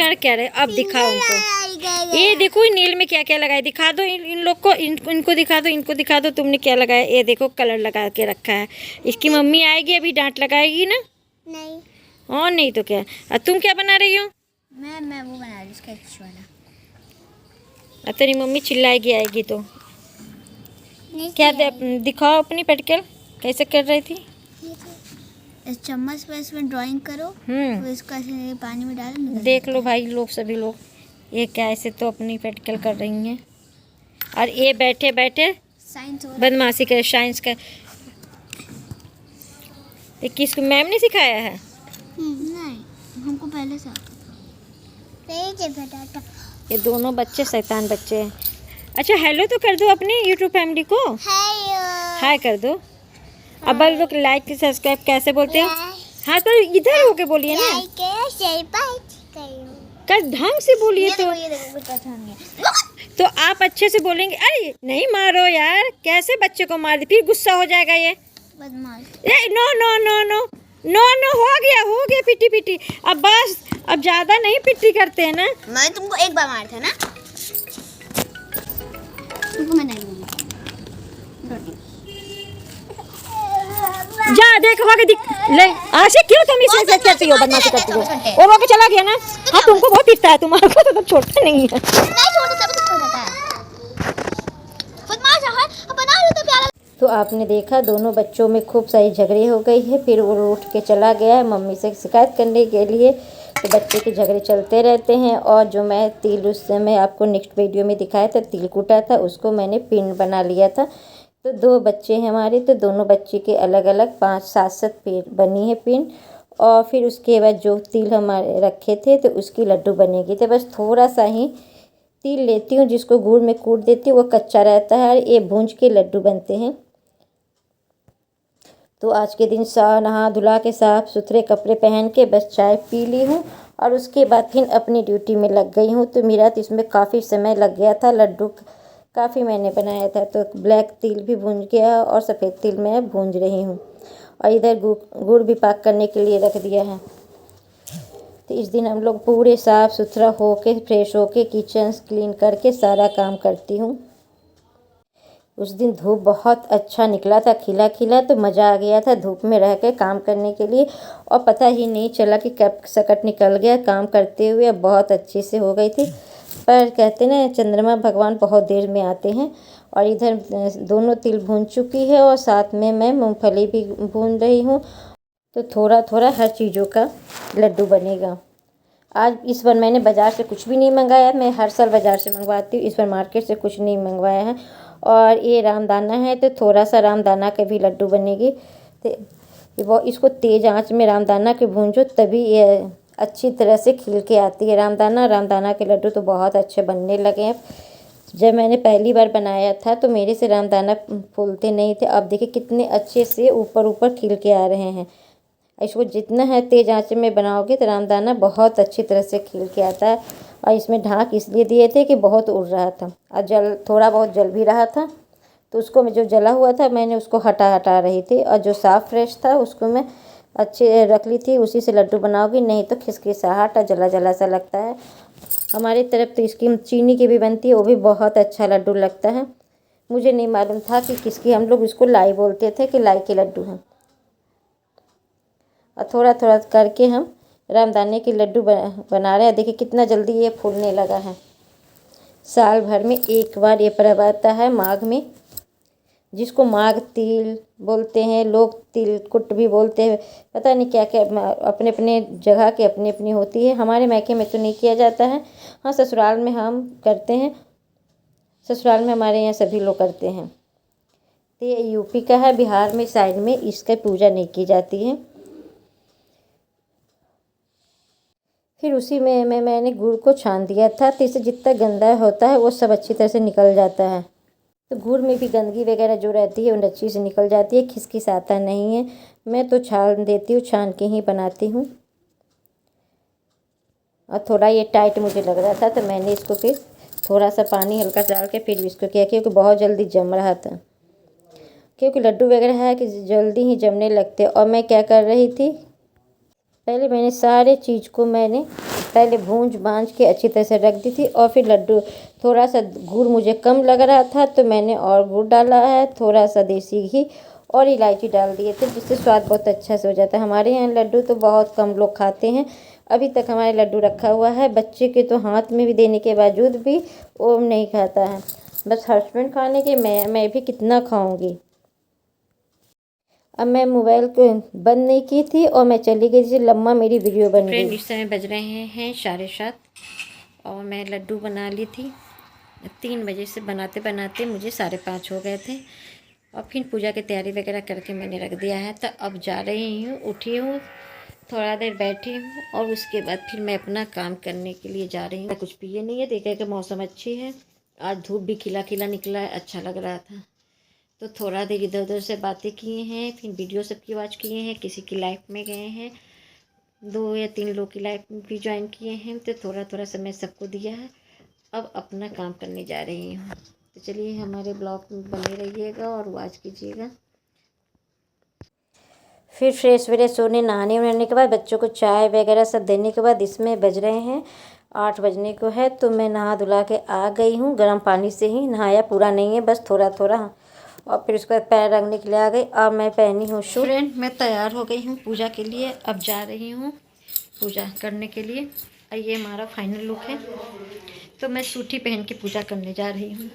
बनाना क्या रहे, अब दिखाओ उनको। ये देखो नील में क्या क्या लगाया, दिखा दो इन लोग को, इनको दिखा दो, इनको दिखा दो तुमने क्या लगाया। ये देखो कलर लगा के रखा है। इसकी मम्मी आएगी अभी डांट लगाएगी ना। नहीं। और नहीं तो क्या। और तुम क्या बना रही हो? मैं वो बना रही हूँ स्केच वाला। अब तेरी मम्मी चिल्लाएगी आएगी तो। क्या दिखाओ अपनी प्रैक्टिकल कैसे कर रही थी। इस चम्मच पर इसमें ड्राइंग करो, तो इसको ऐसे पानी में डालो। देख लो भाई लोग, सभी लोग ये क्या ऐसे तो अपनी प्रैक्टिकल कर रही हैं, और ये बैठे बैठे साइंस बदमाशी करे साइंस का। ये किसको मैम ने सिखाया है? नहीं, हमको पहले से आता। ये दोनों बच्चे शैतान बच्चे हैं। अच्छा हेलो तो कर दो अपने यूट्यूब फैमिली को, हाय कर दो। अब लोग लाइक सब्सक्राइब कैसे बोलते हैं? हाँ तो इधर होके बोलिए ना, कर ढंग से बोलिए तो आप अच्छे से बोलेंगे। अरे नहीं मारो यार, कैसे बच्चे को मार दी, फिर गुस्सा हो जाएगा ये बदमाश। No no no no no no, हो गया पिटी पिटी। अब बस, अब ज्यादा नहीं पिटी करते हैं ना। मैं तुमको एक बार मारा था ना, तुमको मैं नहीं दूंगी। जा देख हो गया ले आशिक, क्यों तुम इसे करती हो, बदमाशी करती हो। वो लोग चला गया ना। हाँ तुमको बहुत पिटता है, तुम्हारे को तो छोटा नहीं है। तो आपने देखा दोनों बच्चों में खूब सारी झगड़े हो गई है, फिर वो उठ के चला गया है मम्मी से शिकायत करने के लिए। तो बच्चे के झगड़े चलते रहते हैं। और जो मैं तिल उस समय आपको नेक्स्ट वीडियो में दिखाया था, तिल कूटा था, उसको मैंने पिन बना लिया था। तो 2 बच्चे हैं हमारे, तो दोनों बच्चे के अलग अलग 5-7 बनी है पिन। और फिर उसके बाद जो तिल हमारे रखे थे तो उसकी लड्डू बनेगी। तो बस थोड़ा सा ही तिल लेती हूँ जिसको गुड़ में कूट देती हूँ, वो कच्चा रहता है और ये भूंज के लड्डू बनते हैं। तो आज के दिन नहा धुला के साफ़ सुथरे कपड़े पहन के बस चाय पी ली हूँ और उसके बाद फिर अपनी ड्यूटी में लग गई हूँ। तो मेरा तो इसमें काफ़ी समय लग गया था, लड्डू काफ़ी मैंने बनाया था। तो ब्लैक तिल भी भूंज गया और सफ़ेद तिल मैं भूंज रही हूँ, और इधर गुड़ भी पाक करने के लिए रख दिया है। तो इस दिन हम लोग पूरे साफ़ सुथरा होके फ्रेश होके किचन क्लीन करके सारा काम करती हूँ। उस दिन धूप बहुत अच्छा निकला था, खिला खिला, तो मज़ा आ गया था धूप में रह के काम करने के लिए। और पता ही नहीं चला कि कब सकट निकल गया, काम करते हुए बहुत अच्छे से हो गई थी। पर कहते ना चंद्रमा भगवान बहुत देर में आते हैं। और इधर दोनों तिल भून चुकी है और साथ में मैं मूंगफली भी भून रही हूँ। तो थोड़ा थोड़ा हर चीज़ों का लड्डू बनेगा। आज इस बार मैंने बाज़ार से कुछ भी नहीं मंगाया, मैं हर साल बाज़ार से मंगवाती हूँ, इस बार मार्केट से कुछ नहीं मंगवाया है। और ये रामदाना है, तो थोड़ा सा रामदाना के भी लड्डू बनेगी। तो वो इसको तेज़ आंच में रामदाना के भूंजो तभी ये अच्छी तरह से खिल के आती है रामदाना के लड्डू। तो बहुत अच्छे बनने लगे हैं। जब मैंने पहली बार बनाया था तो मेरे से रामदाना फूलते नहीं थे, अब देखिए कितने अच्छे से ऊपर ऊपर खिल के आ रहे हैं। इसको जितना है तेज़ आंच में बनाओगे तो रामदाना बहुत अच्छी तरह से खिल के आता है। और इसमें ढाक इसलिए दिए थे कि बहुत उड़ रहा था और थोड़ा बहुत जल भी रहा था। तो उसको जो जला हुआ था मैंने उसको हटा रही थी, और जो साफ़ फ्रेश था उसको मैं अच्छे रख ली थी। उसी से लड्डू बनाओगी, नहीं तो खिसखिसाहट और जला जला सा लगता है। हमारी तरफ तो इसकी चीनी की भी बनती है, वो भी बहुत अच्छा लड्डू लगता है। मुझे नहीं मालूम था कि किसकी, हम लोग इसको लाई बोलते थे कि लाई के लड्डू हैं। और थोड़ा थोड़ा करके हम रामदाने के लड्डू बना रहे हैं। देखिए कितना जल्दी ये फूलने लगा है। साल भर में एक बार ये पर्व आता है माघ में, जिसको माघ तिल बोलते हैं, लोग तिलकुट भी बोलते हैं। पता नहीं क्या क्या, अपने अपने जगह की अपनी अपनी होती है। हमारे मायके में तो नहीं किया जाता है, हाँ ससुराल में हम करते हैं। ससुराल में हमारे यहाँ सभी लोग करते हैं। तो ये यूपी का है, बिहार में साइड में इसकी पूजा नहीं की जाती है। फिर उसी में मैंने गुड़ को छान दिया था, तो इससे जितना गंदा होता है वो सब अच्छी तरह से निकल जाता है। तो गुड़ में भी गंदगी वगैरह जो रहती है वो अच्छी से निकल जाती है, खिसखिसाता नहीं है। मैं तो छान देती हूँ, छान के ही बनाती हूँ। और थोड़ा ये टाइट मुझे लग रहा था तो मैंने इसको फिर थोड़ा सा पानी हल्का डाल के फिर इसको किया, क्योंकि बहुत जल्दी जम रहा था। क्योंकि लड्डू वगैरह है कि जल्दी ही जमने लगते। और मैं क्या कर रही थी, पहले मैंने सारे चीज़ को मैंने पहले भूंज भांज के अच्छी तरह से रख दी थी। और फिर लड्डू, थोड़ा सा गुड़ मुझे कम लग रहा था तो मैंने और गुड़ डाला है, थोड़ा सा देसी घी और इलायची डाल दिए थे, जिससे स्वाद बहुत अच्छा से हो जाता है। हमारे यहाँ लड्डू तो बहुत कम लोग खाते हैं। अभी तक हमारे लड्डू रखा हुआ है, बच्चे के तो हाथ में भी देने के बावजूद भी वो नहीं खाता है। बस हस्बैंड खाने के, मैं भी कितना खाऊंगी। अब मैं मोबाइल को बंद नहीं की थी और मैं चली गई, जैसे लम्बा मेरी वीडियो बन गई। इस समय बज रहे हैं 7:30 और मैं लड्डू बना ली थी। 3 बजे से बनाते बनाते मुझे 5:30 हो गए थे। और फिर पूजा की तैयारी वगैरह करके मैंने रख दिया है। तो अब जा रही हूँ, उठी हूँ, थोड़ा देर बैठी हूँ और उसके बाद फिर मैं अपना काम करने के लिए जा रही हूँ। कुछ पिए नहीं है, देखे कि मौसम अच्छी है, आज धूप भी खिला खिला निकला है, अच्छा लग रहा था। तो थोड़ा देर इधर उधर से बातें किए हैं, फिर वीडियो सबकी वॉच किए हैं, किसी की लाइफ में गए हैं, 2 या 3 लोग की लाइफ में भी ज्वाइन किए हैं। तो थोड़ा थोड़ा समय सबको दिया है। अब अपना काम करने जा रही हूँ। तो चलिए हमारे ब्लॉग में बने रहिएगा और वॉच कीजिएगा। फिर फ्रेश व्रेश होने, नहाने वहाने के बाद बच्चों को चाय वगैरह सब देने के बाद इसमें बज रहे हैं 8 बजने को है। तो मैं नहा धुला के आ गई हूँ, गर्म पानी से ही नहाया, पूरा नहीं है, बस थोड़ा थोड़ा। और फिर उसके बाद पैर रंगने के लिए आ गई। अब मैं पहनी हूँ शूट। फ्रेंड, मैं तैयार हो गई हूँ पूजा के लिए। अब जा रही हूँ पूजा करने के लिए। और ये हमारा फाइनल लुक है। तो मैं सूट ही पहन के पूजा करने जा रही हूँ।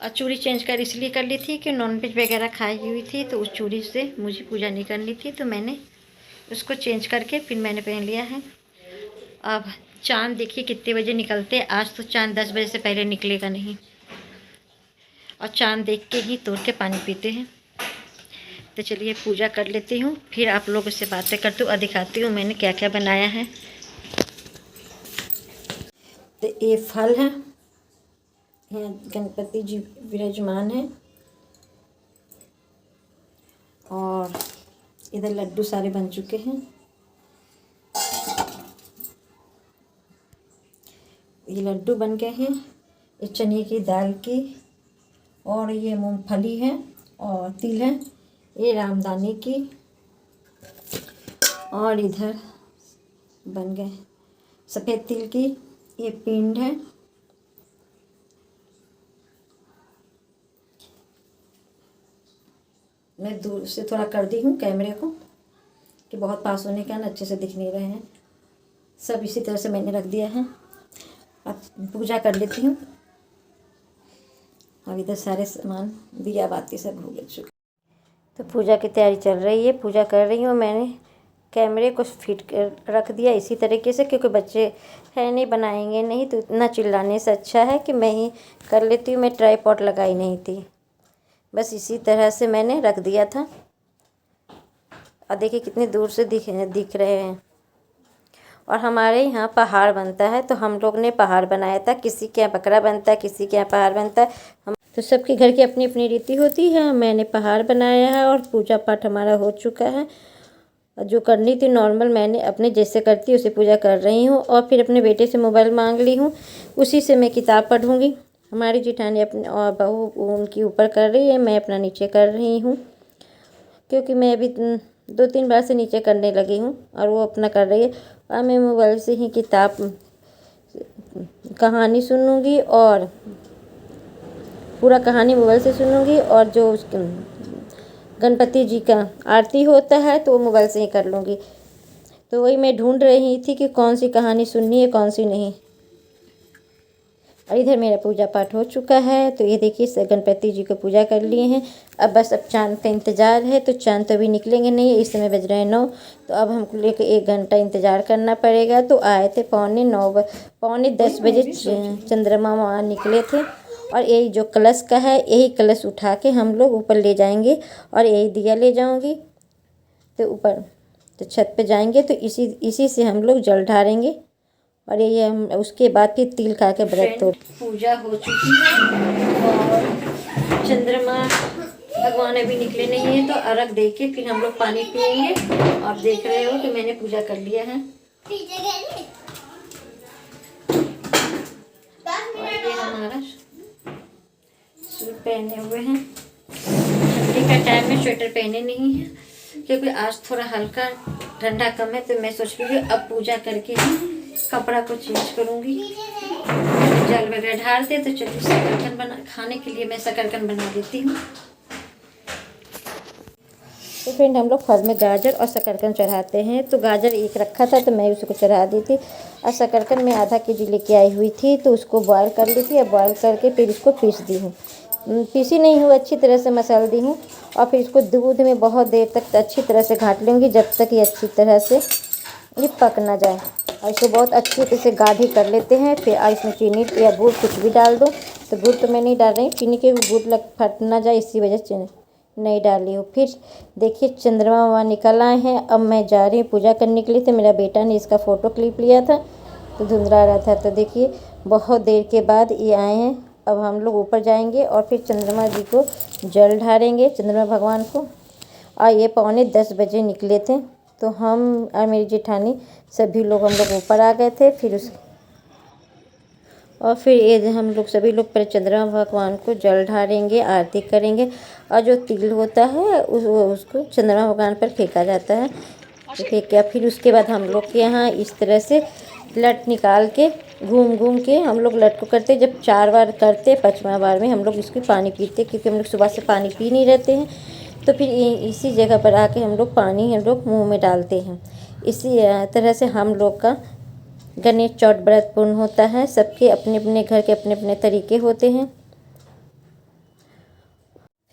और चूड़ी चेंज कर इसलिए कर ली थी कि नॉनवेज वगैरह खाई हुई थी, तो उस चूड़ी से मुझे पूजा नहीं करनी थी, तो मैंने उसको चेंज करके फिर मैंने पहन लिया है। अब चाँद देखिए कितने बजे निकलते। आज तो चाँद 10 बजे से पहले निकलेगा नहीं। और चाँद देख के ही तोड़ के पानी पीते हैं। तो चलिए पूजा कर लेती हूँ, फिर आप लोगों से बातें करती हूँ और दिखाती हूँ मैंने क्या क्या बनाया है। तो ये फल है, यहाँ गणपति जी विराजमान है। और इधर लड्डू सारे बन चुके हैं। ये लड्डू बन गए हैं, ये चने की दाल की, और ये मूंगफली है और तिल है, ये रामदाने की। और इधर बन गए सफ़ेद तिल की, ये पिंड है। मैं दूर से थोड़ा कर दी हूँ कैमरे को कि बहुत पास होने के कारण अच्छे से दिख नहीं रहे हैं। सब इसी तरह से मैंने रख दिया है। अब पूजा कर लेती हूँ। अब इधर सारे सामान दिया बाती सब हो चुके। तो पूजा की तैयारी चल रही है, पूजा कर रही हूँ। मैंने कैमरे को फिट कर रख दिया इसी तरीके से, क्योंकि बच्चे हैं नहीं, बनाएंगे नहीं, तो इतना चिल्लाने से अच्छा है कि मैं ही कर लेती हूँ। मैं ट्राईपॉड लगाई नहीं थी, बस इसी तरह से मैंने रख दिया था। और देखिए कितनी दूर से दिख रहे हैं। और हमारे यहाँ पहाड़ बनता है, तो हम लोग ने पहाड़ बनाया था। किसी के यहाँ बकरा बनता है, किसी के यहाँ पहाड़ बनता है। हम तो सबके घर की अपनी अपनी रीति होती है। मैंने पहाड़ बनाया है और पूजा पाठ हमारा हो चुका है। जो करनी थी नॉर्मल, मैंने अपने जैसे करती उसे पूजा कर रही हूँ। और फिर अपने बेटे से मोबाइल मांग ली हूँ, उसी से मैं किताब पढ़ूँगी। हमारी जिठानी अपने और बहू उनकी ऊपर कर रही है, मैं अपना नीचे कर रही हूँ, क्योंकि मैं अभी 2-3 बार से नीचे करने लगी हूँ और वो अपना कर रही है। और मैं मोबाइल से ही किताब कहानी सुनूँगी, और पूरा कहानी मोबाइल से सुनूँगी। और जो गणपति जी का आरती होता है तो वो मोबाइल से ही कर लूँगी। तो वही मैं ढूंढ रही थी कि कौन सी कहानी सुननी है, कौन सी नहीं। और इधर मेरा पूजा पाठ हो चुका है। तो ये देखिए गणपति जी को पूजा कर लिए हैं। अब बस अब चाँद का इंतज़ार है। तो चाँद तो अभी निकलेंगे नहीं, इस समय बज रहे हैं 9। तो अब हमको लेकर 1 घंटा इंतज़ार करना पड़ेगा। तो आए थे 9:45 बजे चंद्रमा वहाँ निकले थे। और यही जो कलश का है, यही कलश उठा के हम लोग ऊपर ले जाएंगे। और यही दिया ले जाऊँगी तो ऊपर, तो छत पे जाएंगे तो इसी से हम लोग जल ढारेंगे। और ये हम उसके बाद फिर तिल खा के व्रत तोड़। पूजा हो चुकी है और चंद्रमा भगवान अभी निकले नहीं है, तो अर्घ दे के फिर हम लोग पानी पियेंगे। आप देख रहे हो कि मैंने पूजा कर लिया है। और ये हमारा सूट पहने हुए हैं। ठंडी का टाइम में स्वेटर पहने नहीं है, क्योंकि आज थोड़ा हल्का ठंडा कम है तो मैं सोच रही हूँ अब पूजा करके ही कपड़ा को चेंज करूँगी। जल वगैरह ढालते तो चलिए शकरकंद बना खाने के लिए मैं शकरकंद बना देती हूँ। तो फ्रेंड हम लोग फल में गाजर और शकरकंद चढ़ाते हैं। तो गाजर एक रखा था तो मैं उसको चढ़ा दी थी और शकरकंद मैं आधा केजी लेके आई हुई थी तो उसको बॉयल कर ली थी और बॉयल करके फिर इसको पीस दी हूँ। पीसी नहीं हूँ, अच्छी तरह से मसल दी हूँ और फिर इसको दूध में बहुत देर तक अच्छी तरह से घाट लूँगी जब तक ये अच्छी तरह से ये पक ना जाए। और इसको बहुत अच्छी तरह से गाढ़ी कर लेते हैं। फिर इसमें चीनी या गुड़ कुछ भी डाल दो। तो गुड़ तो मैं नहीं डाल रही, चीनी के गुड़ फट ना जाए इसी वजह से नहीं डाली हूँ। फिर देखिए चंद्रमा वहाँ निकल आए हैं। अब मैं जा रही हूँ पूजा करने के लिए। तो मेरा बेटा ने इसका फ़ोटो क्लिप लिया था तो धुंधला रहा था। तो देखिए बहुत देर के बाद ये आए हैं। अब हम लोग ऊपर जाएंगे और फिर चंद्रमा जी को जल ढारेंगे, चंद्रमा भगवान को। और ये 9:45 बजे निकले थे तो हम और मेरी जेठानी सभी लोग हम लोग ऊपर आ गए थे। फिर ये हम लोग सभी लोग पर चंद्रमा भगवान को जल ढारेंगे, आरती करेंगे और जो तिल होता है उसको चंद्रमा भगवान पर फेंका जाता है। तो फेंका फिर उसके बाद हम लोग के यहाँ इस तरह से लट निकाल के घूम घूम के हम लोग लट को करते। जब 4 बार करते 5वां बार में हम लोग इसकी पानी पीते क्योंकि हम लोग सुबह से पानी पी नहीं रहते हैं। तो फिर इसी जगह पर आके हम लोग पानी हम लोग मुँह में डालते हैं। इसी तरह से हम लोग का गणेश चौथ व्रत पूर्ण होता है। सबके अपने अपने घर के अपने अपने तरीके होते हैं।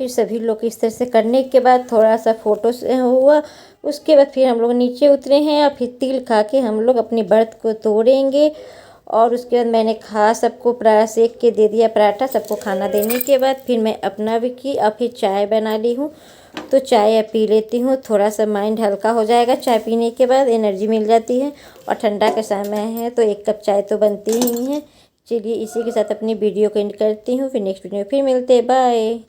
फिर सभी लोग इस तरह से करने के बाद थोड़ा सा फ़ोटो से हुआ। उसके बाद फिर हम लोग नीचे उतरे हैं और फिर तिल खा के हम लोग अपने व्रत को तोड़ेंगे। और उसके बाद मैंने सबको सेक के दे दिया पराठा। सबको खाना देने के बाद फिर मैं अपना भी की और फिर चाय बना ली हूँ। तो चाय पी लेती हूँ, थोड़ा सा माइंड हल्का हो जाएगा। चाय पीने के बाद एनर्जी मिल जाती है और ठंडा का समय है तो 1 कप चाय तो बनती ही है। चलिए इसी के साथ अपनी वीडियो को एंड करती हूँ। फिर नेक्स्ट वीडियो में फिर मिलते हैं। बाय।